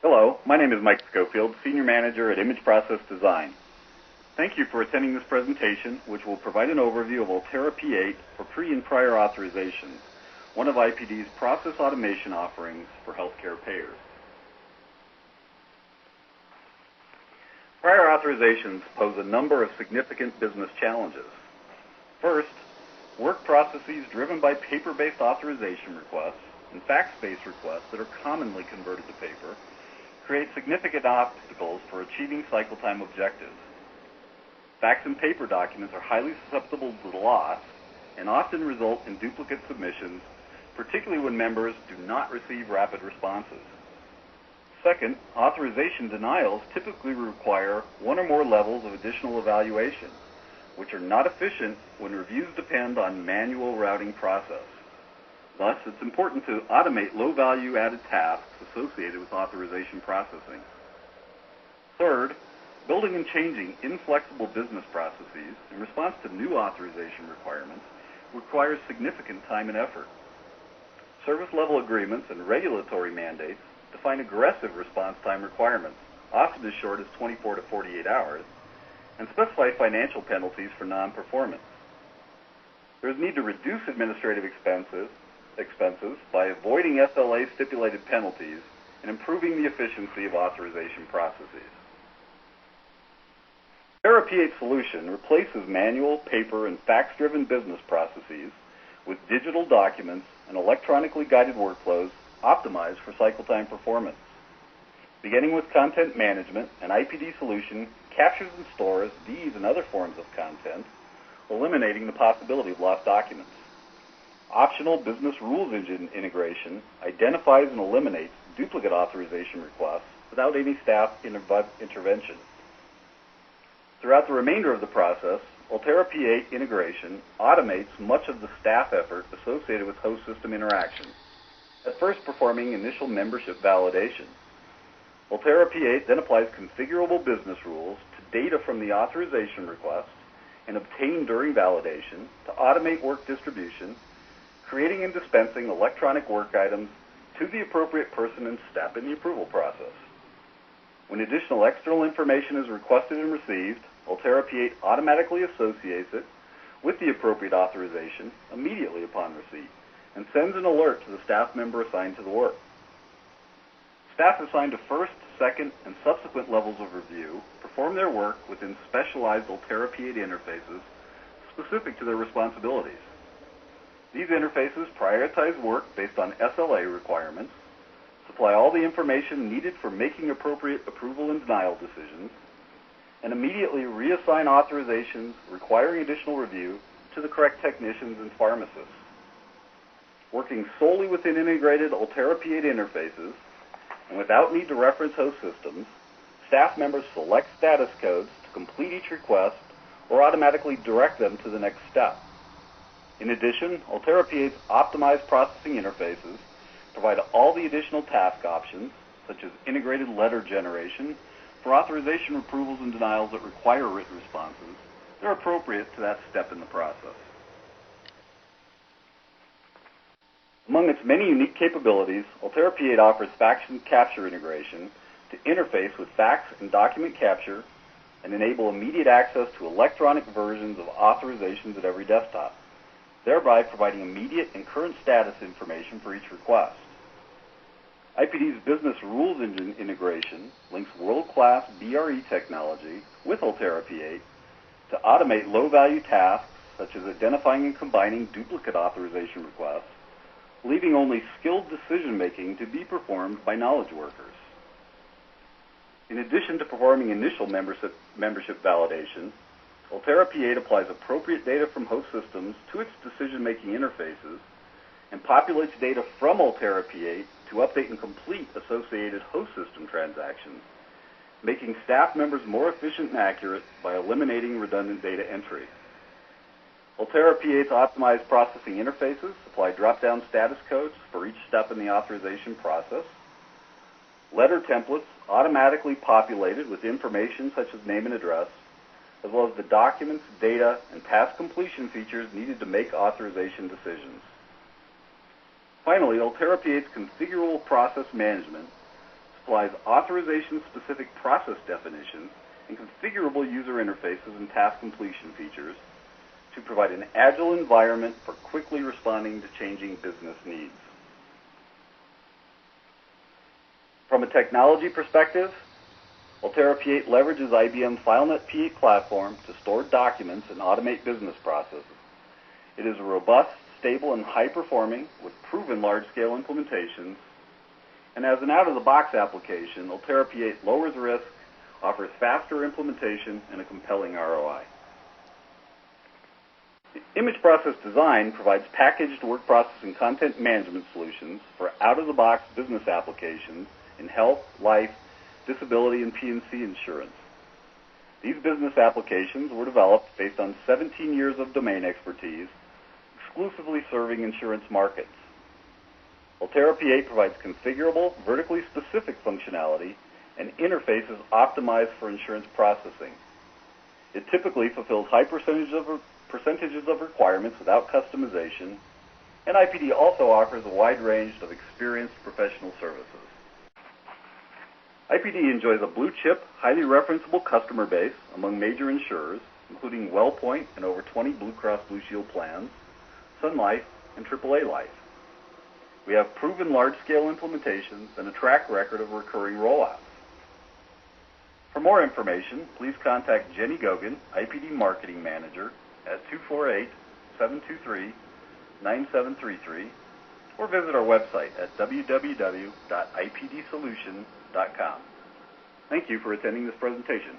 Hello, my name is Mike Schofield, Senior Manager at Image Process Design. Thank you for attending this presentation, which will provide an overview of Ultera P8 for pre- and prior authorization, one of IPD's process automation offerings for healthcare payers. Prior authorizations pose a number of significant business challenges. First, work processes driven by paper-based authorization requests and fax-based requests that are commonly converted to paper create significant obstacles for achieving cycle time objectives. Fax and paper documents are highly susceptible to loss and often result in duplicate submissions, particularly when members do not receive rapid responses. Second, authorization denials typically require one or more levels of additional evaluation, which are not efficient when reviews depend on manual routing process. Thus, it's important to automate low-value added tasks associated with authorization processing. Third, building and changing inflexible business processes in response to new authorization requirements requires significant time and effort. Service-level agreements and regulatory mandates define aggressive response time requirements, often as short as 24 to 48 hours, and specify financial penalties for non-performance. There is need to reduce administrative expenses by avoiding SLA-stipulated penalties and improving the efficiency of authorization processes. Ultera P8 solution replaces manual, paper, and fax-driven business processes with digital documents and electronically guided workflows optimized for cycle time performance. Beginning with content management, an IPD solution captures and stores these and other forms of content, eliminating the possibility of lost documents. Optional business rules engine integration identifies and eliminates duplicate authorization requests without any staff intervention. Throughout the remainder of the process, Ultera P8 integration automates much of the staff effort associated with host system interaction, at first performing initial membership validation. Ultera P8 then applies configurable business rules to data from the authorization request and obtained during validation to automate work distribution, creating and dispensing electronic work items to the appropriate person and step in the approval process. When additional external information is requested and received, Ultera P8 automatically associates it with the appropriate authorization immediately upon receipt and sends an alert to the staff member assigned to the work. Staff assigned to first, second, and subsequent levels of review perform their work within specialized Ultera P8 interfaces specific to their responsibilities. These interfaces prioritize work based on SLA requirements, supply all the information needed for making appropriate approval and denial decisions, and immediately reassign authorizations requiring additional review to the correct technicians and pharmacists. Working solely within integrated Ultera P8 interfaces, and without need to reference host systems, staff members select status codes to complete each request or automatically direct them to the next step. In addition, Ultera P8's optimized processing interfaces provide all the additional task options, such as integrated letter generation, for authorization approvals and denials that require written responses that are appropriate to that step in the process. Among its many unique capabilities, Ultera P8 offers fax and capture integration to interface with fax and document capture and enable immediate access to electronic versions of authorizations at every desktop, thereby providing immediate and current status information for each request. IPD's business rules engine integration links world-class BRE technology with Ultera P8 to automate low-value tasks such as identifying and combining duplicate authorization requests, leaving only skilled decision-making to be performed by knowledge workers. In addition to performing initial membership validation, Ultera P8 applies appropriate data from host systems to its decision-making interfaces and populates data from Ultera P8 to update and complete associated host system transactions, making staff members more efficient and accurate by eliminating redundant data entry. Ultera P8's optimized processing interfaces supply drop-down status codes for each step in the authorization process, letter templates automatically populated with information such as name and address, as well as the documents, data, and task completion features needed to make authorization decisions. Finally, Ultera P8's configurable process management supplies authorization-specific process definitions and configurable user interfaces and task completion features to provide an agile environment for quickly responding to changing business needs. From a technology perspective, Ultera P8 leverages IBM's FileNet P8 platform to store documents and automate business processes. It is robust, stable, and high-performing with proven large-scale implementations. And as an out-of-the-box application, Ultera P8 lowers risk, offers faster implementation, and a compelling ROI. Image Process Design provides packaged word processing content management solutions for out-of-the-box business applications in health, life, disability, and P&C insurance. These business applications were developed based on 17 years of domain expertise, exclusively serving insurance markets. Ultera P8 provides configurable, vertically specific functionality and interfaces optimized for insurance processing. It typically fulfills high percentages of requirements without customization, and IPD also offers a wide range of experienced professional services. IPD enjoys a blue-chip, highly referenceable customer base among major insurers, including WellPoint and over 20 Blue Cross Blue Shield plans, Sun Life, and AAA Life. We have proven large-scale implementations and a track record of recurring rollouts. For more information, please contact Jenny Gogan, IPD Marketing Manager, at 248-723-9733, or visit our website at www.ipdsolutions.com. Thank you for attending this presentation.